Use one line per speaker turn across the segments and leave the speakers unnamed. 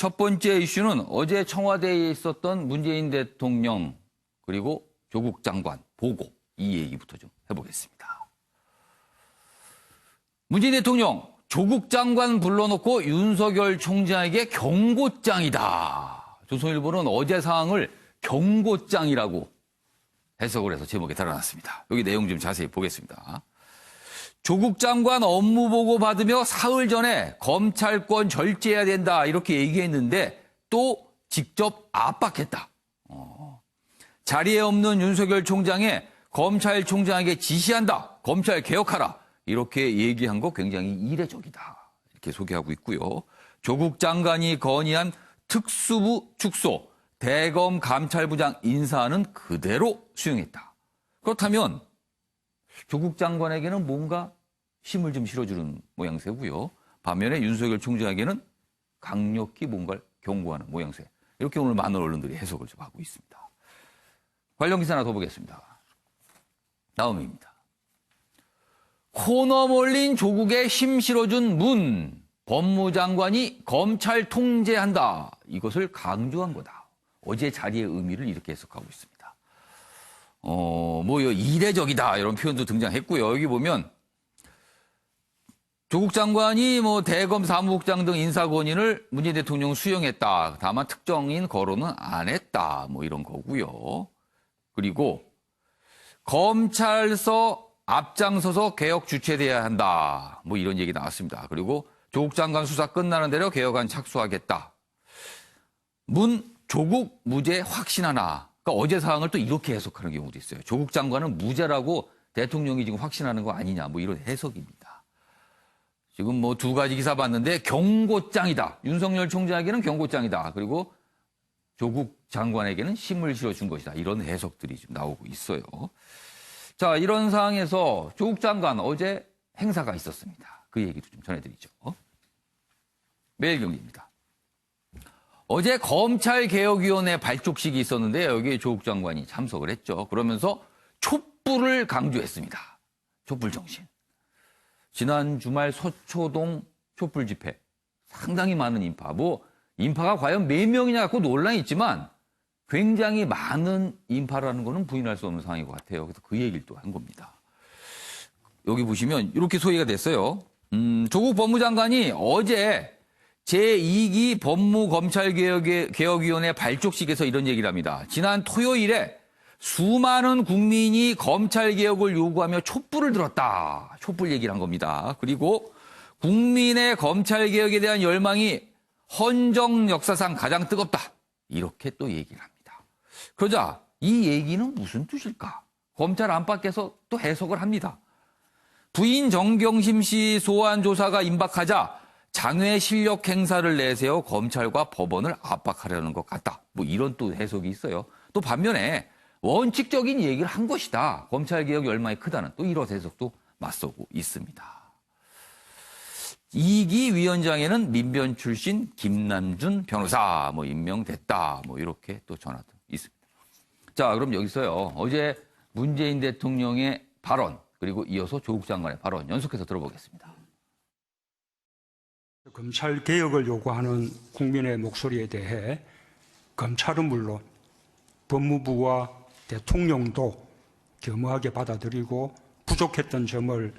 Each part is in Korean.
첫 번째 이슈는 어제 청와대에 있었던 문재인 대통령 그리고 조국 장관 보고 이 얘기부터 좀 해보겠습니다. 문재인 대통령 조국 장관 불러놓고 윤석열 총장에게 경고장이다. 조선일보는 어제 사항을 경고장이라고 해석을 해서 제목에 달아놨습니다. 여기 내용 좀 자세히 보겠습니다. 조국 장관 업무 보고 받으며 사흘 전에 검찰권 절제해야 된다 이렇게 얘기했는데 또 직접 압박했다. 자리에 없는 윤석열 총장에 검찰총장에게 지시한다. 검찰 개혁하라. 이렇게 얘기한 거 굉장히 이례적이다. 이렇게 소개하고 있고요. 조국 장관이 건의한 특수부 축소, 대검 감찰부장 인사는 그대로 수용했다. 그렇다면 조국 장관에게는 뭔가 힘을 좀 실어주는 모양새고요. 반면에 윤석열 총장에게는 강력히 뭔가를 경고하는 모양새. 이렇게 오늘 많은 언론들이 해석을 좀 하고 있습니다. 관련 기사 하나 더 보겠습니다. 다음입니다. 코너 몰린 조국에 힘 실어준 문. 법무장관이 검찰 통제한다. 이것을 강조한 거다. 어제 자리의 의미를 이렇게 해석하고 있습니다. 이례적이다 이런 표현도 등장했고요. 여기 보면 조국 장관이 대검 사무국장 등 인사 권인을 문재인 대통령 수용했다. 다만 특정인 거론은 안 했다. 이런 거고요. 그리고 검찰서 앞장서서 개혁 주체돼야 한다. 이런 얘기 나왔습니다. 그리고 조국 장관 수사 끝나는 대로 개혁안 착수하겠다. 조국 무죄 확신하나. 그러니까 어제 사항을 또 이렇게 해석하는 경우도 있어요. 조국 장관은 무죄라고 대통령이 지금 확신하는 거 아니냐. 이런 해석입니다. 지금 두 가지 기사 봤는데 경고장이다. 윤석열 총장에게는 경고장이다. 그리고 조국 장관에게는 힘을 실어준 것이다. 이런 해석들이 지금 나오고 있어요. 자, 이런 상황에서 조국 장관 어제 행사가 있었습니다. 그 얘기도 좀 전해드리죠. 매일경제입니다. 어제 검찰개혁위원회 발족식이 있었는데 여기에 조국 장관이 참석을 했죠. 그러면서 촛불을 강조했습니다. 촛불 정신. 지난 주말 서초동 촛불 집회. 상당히 많은 인파. 인파가 과연 몇 명이냐 갖고 논란이 있지만 굉장히 많은 인파라는 거는 부인할 수 없는 상황인 것 같아요. 그래서 그 얘기를 또 한 겁니다. 여기 보시면 이렇게 소개가 됐어요. 조국 법무장관이 어제 제2기 법무검찰개혁위원회 발족식에서 이런 얘기를 합니다. 지난 토요일에 수많은 국민이 검찰개혁을 요구하며 촛불을 들었다. 촛불 얘기를 한 겁니다. 그리고 국민의 검찰개혁에 대한 열망이 헌정 역사상 가장 뜨겁다. 이렇게 또 얘기를 합니다. 그러자 이 얘기는 무슨 뜻일까? 검찰 안팎에서 또 해석을 합니다. 부인 정경심 씨 소환 조사가 임박하자 장외 실력 행사를 내세워 검찰과 법원을 압박하려는 것 같다. 이런 또 해석이 있어요. 또 반면에 원칙적인 얘기를 한 것이다. 검찰개혁 열망이 크다는 또 이런 해석도 맞서고 있습니다. 2기 위원장에는 민변 출신 김남준 변호사 임명됐다. 이렇게 또 전화도 있습니다. 자, 그럼 여기서요. 어제 문재인 대통령의 발언 그리고 이어서 조국 장관의 발언 연속해서 들어보겠습니다.
검찰 개혁을 요구하는 국민의 목소리에 대해 검찰은 물론 법무부와 대통령도 겸허하게 받아들이고 부족했던 점을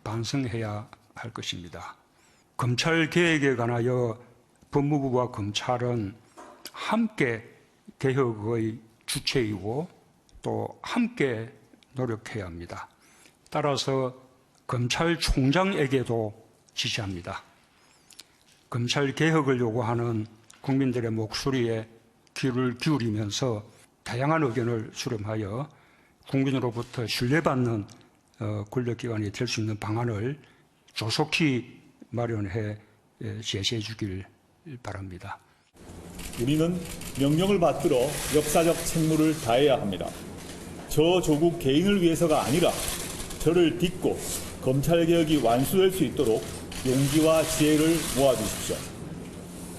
반성해야 할 것입니다. 검찰 개혁에 관하여 법무부와 검찰은 함께 개혁의 주체이고 또 함께 노력해야 합니다. 따라서 검찰총장에게도 지시합니다. 검찰 개혁을 요구하는 국민들의 목소리에 귀를 기울이면서 다양한 의견을 수렴하여 국민으로부터 신뢰받는 권력기관이 될 수 있는 방안을 조속히 마련해 제시해 주길 바랍니다.
우리는 명령을 받들어 역사적 책무를 다해야 합니다. 저 조국 개인을 위해서가 아니라 저를 딛고 검찰개혁이 완수될 수 있도록 용기와 지혜를 모아주십시오.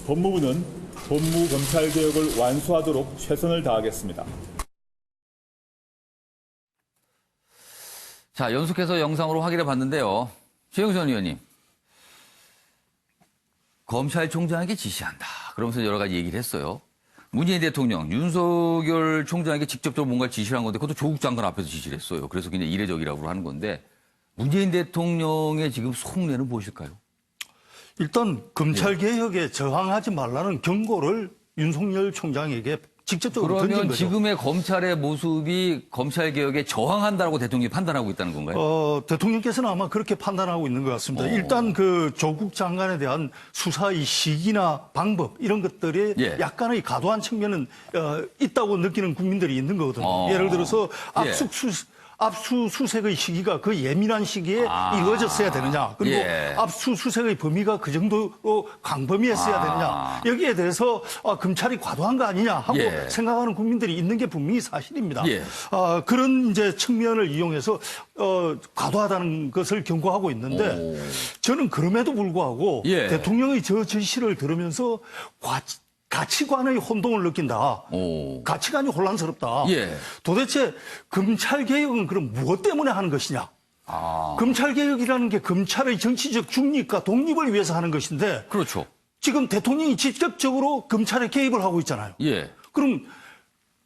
법무부는 법무검찰개혁을 완수하도록 최선을 다하겠습니다.
자, 연속해서 영상으로 확인해 봤는데요. 최영선 의원님. 검찰총장에게 지시한다. 그러면서 여러 가지 얘기를 했어요. 문재인 대통령, 윤석열 총장에게 직접적으로 뭔가 지시를 한 건데 그것도 조국 장관 앞에서 지시를 했어요. 그래서 굉장히 이례적이라고 하는 건데 문재인 대통령의 지금 속내는 무엇일까요?
일단 검찰개혁에 저항하지 말라는 경고를 윤석열 총장에게 직접적으로 던진
그러면
거죠.
지금의 검찰의 모습이 검찰개혁에 저항한다라고 대통령이 판단하고 있다는 건가요?
대통령께서는 아마 그렇게 판단하고 있는 것 같습니다. 일단 그 조국 장관에 대한 수사의 시기나 방법 이런 것들이
예.
약간의 과도한 측면은 있다고 느끼는 국민들이 있는 거거든요. 예를 들어서
예.
압수수색의 시기가 그 예민한 시기에 이루어졌어야 되느냐. 그리고
예.
압수수색의 범위가 그 정도로 광범위했어야 되느냐. 여기에 대해서 검찰이 과도한 거 아니냐 하고
예.
생각하는 국민들이 있는 게 분명히 사실입니다.
예.
그런 이제 측면을 이용해서 과도하다는 것을 경고하고 있는데 저는 그럼에도 불구하고
예.
대통령의 저 지시를 들으면서 가치관의 혼동을 느낀다. 가치관이 혼란스럽다.
예.
도대체 검찰개혁은 그럼 무엇 때문에 하는 것이냐? 검찰개혁이라는 게 검찰의 정치적 중립과 독립을 위해서 하는 것인데
그렇죠.
지금 대통령이 직접적으로 검찰에 개입을 하고 있잖아요.
예.
그럼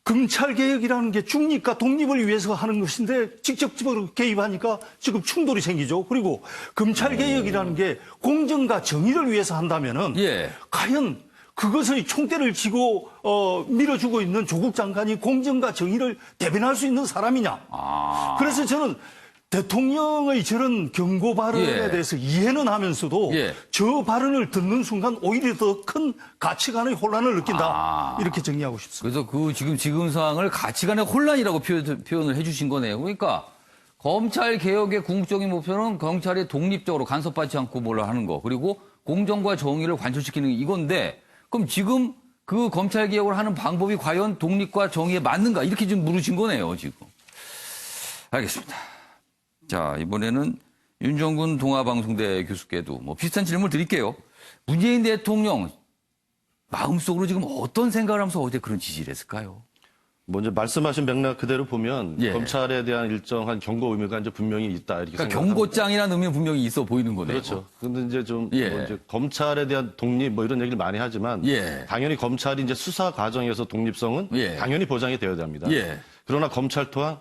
검찰개혁이라는 게 중립과 독립을 위해서 하는 것인데 직접적으로 개입하니까 지금 충돌이 생기죠. 그리고 검찰개혁이라는 게 공정과 정의를 위해서 한다면은
예.
과연 그것의 총대를 쥐고 밀어주고 있는 조국 장관이 공정과 정의를 대변할 수 있는 사람이냐. 그래서 저는 대통령의 저런 경고 발언에
예.
대해서 이해는 하면서도
예.
저 발언을 듣는 순간 오히려 더 큰 가치관의 혼란을 느낀다. 이렇게 정리하고 싶습니다.
그래서 그 지금 상황을 가치관의 혼란이라고 표현을 해주신 거네요. 그러니까 검찰 개혁의 궁극적인 목표는 경찰이 독립적으로 간섭받지 않고 뭘 하는 거 그리고 공정과 정의를 관철시키는 이건데 그럼 지금 그 검찰 개혁을 하는 방법이 과연 독립과 정의에 맞는가 이렇게 좀 물으신 거네요 지금. 알겠습니다. 자 이번에는 윤정군 동아방송대 교수께도 뭐 비슷한 질문 드릴게요. 문재인 대통령 마음속으로 지금 어떤 생각을 하면서 어제 그런 지시를 했을까요?
먼저 말씀하신 맥락 그대로 보면
예.
검찰에 대한 일정한 경고 의미가 이제 분명히 있다 이렇게
그러니까
생각합니다.
경고장이라는 의미는 분명히 있어 보이는 거네요.
그렇죠. 근데 이제 좀
예.
뭐 이제 검찰에 대한 독립 뭐 이런 얘기를 많이 하지만
예.
당연히 검찰이 이제 수사 과정에서 독립성은
예.
당연히 보장이 되어야 됩니다.
예.
그러나 검찰 또한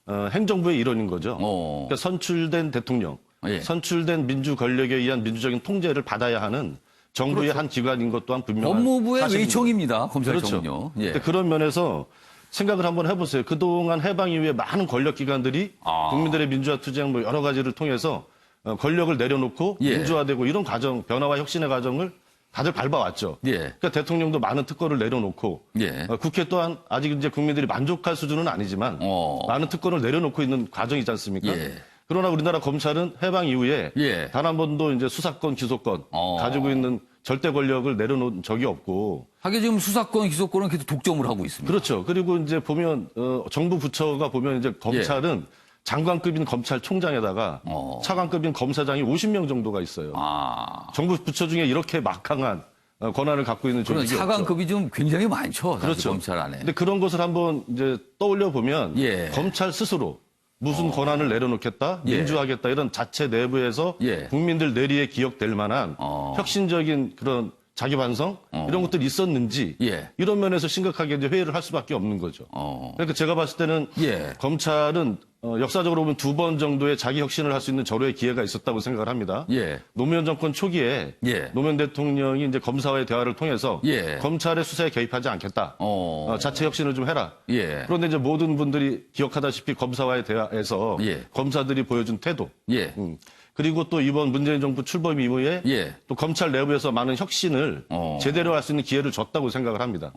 행정부의 일원인 거죠. 그러니까 선출된 대통령,
예.
선출된 민주 권력에 의한 민주적인 통제를 받아야 하는 정부의 한 기관인 것 또한 분명한
법무부의
사실입니다.
외청입니다. 검찰청은요.
그렇죠.
예.
근데 그런 면에서 생각을 한번 해보세요. 그동안 해방 이후에 많은 권력기관들이 국민들의 민주화 투쟁 뭐 여러 가지를 통해서 권력을 내려놓고
예.
민주화되고 이런 과정, 변화와 혁신의 과정을 다들 밟아왔죠.
예.
그러니까 대통령도 많은 특권을 내려놓고
예.
국회 또한 아직 이제 국민들이 만족할 수준은 아니지만 많은 특권을 내려놓고 있는 과정이지 않습니까?
예.
그러나 우리나라 검찰은 해방 이후에
예.
단 한 번도 이제 수사권, 기소권 가지고 있는 절대 권력을 내려놓은 적이 없고
하긴 지금 수사권, 기소권은 계속 독점을 하고 있습니다.
그렇죠. 그리고 이제 보면 정부 부처가 보면 이제 검찰은 장관급인 검찰총장에다가 차관급인 검사장이 50명 정도가 있어요. 정부 부처 중에 이렇게 막강한 권한을 갖고 있는
그런
조직이
차관급이 좀 굉장히 많죠. 사실
그렇죠.
검찰 안에.
근데 그런 것을 한번 이제 떠올려 보면
예.
검찰 스스로 무슨 권한을 내려놓겠다,
예.
민주화하겠다 이런 자체 내부에서
예.
국민들 내리에 기억될 만한 혁신적인 그런 자기 반성 이런 것들이 있었는지
예.
이런 면에서 심각하게 이제 회의를 할 수밖에 없는 거죠. 그러니까 제가 봤을 때는
예.
검찰은 역사적으로 보면 2번 정도의 자기 혁신을 할 수 있는 절호의 기회가 있었다고 생각을 합니다.
예.
노무현 정권 초기에
예.
노무현 대통령이 이제 검사와의 대화를 통해서
예.
검찰의 수사에 개입하지 않겠다. 자체 혁신을 좀 해라.
예.
그런데 이제 모든 분들이 기억하다시피 검사와의 대화에서
예.
검사들이 보여준 태도.
예.
그리고 또 이번 문재인 정부 출범 이후에
예.
또 검찰 내부에서 많은 혁신을 제대로 할 수 있는 기회를 줬다고 생각을 합니다.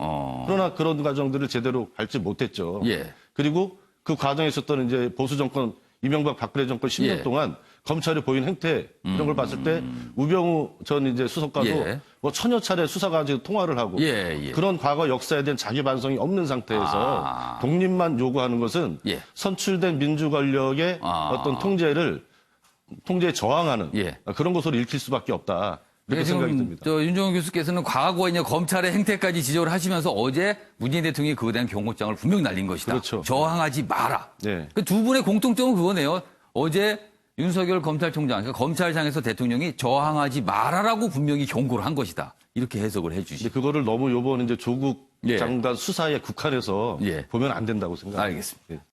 그러나 그런 과정들을 제대로 밟지 못했죠.
예.
그리고 그 과정에 있었던 이제 보수 정권 이명박 박근혜 정권 10년
예.
동안 검찰이 보인 행태 이런 걸 봤을 때 우병우 전 이제 수석과도
예.
뭐 천여 차례 수사관이 통화를 하고
예, 예.
그런 과거 역사에 대한 자기 반성이 없는 상태에서 독립만 요구하는 것은
예.
선출된 민주 권력의 어떤 통제에 저항하는
예.
그런 것으로 읽힐 수밖에 없다. 이렇게
지금
생각이 듭니다.
윤정훈 교수께서는 과거에 이제 검찰의 행태까지 지적을 하시면서 어제 문재인 대통령이 그에 대한 경고장을 분명히 날린 것이다.
그렇죠.
저항하지 마라.
네.
그 두 분의 공통점은 그거네요. 어제 윤석열 검찰총장, 그러니까 검찰장에서 대통령이 저항하지 말아라고 분명히 경고를 한 것이다. 이렇게 해석을 해 주시죠.
근데 그거를 너무 요번 이제 조국
예.
장관 수사에 국한해서
예.
보면 안 된다고 생각합니다.
알겠습니다.
예.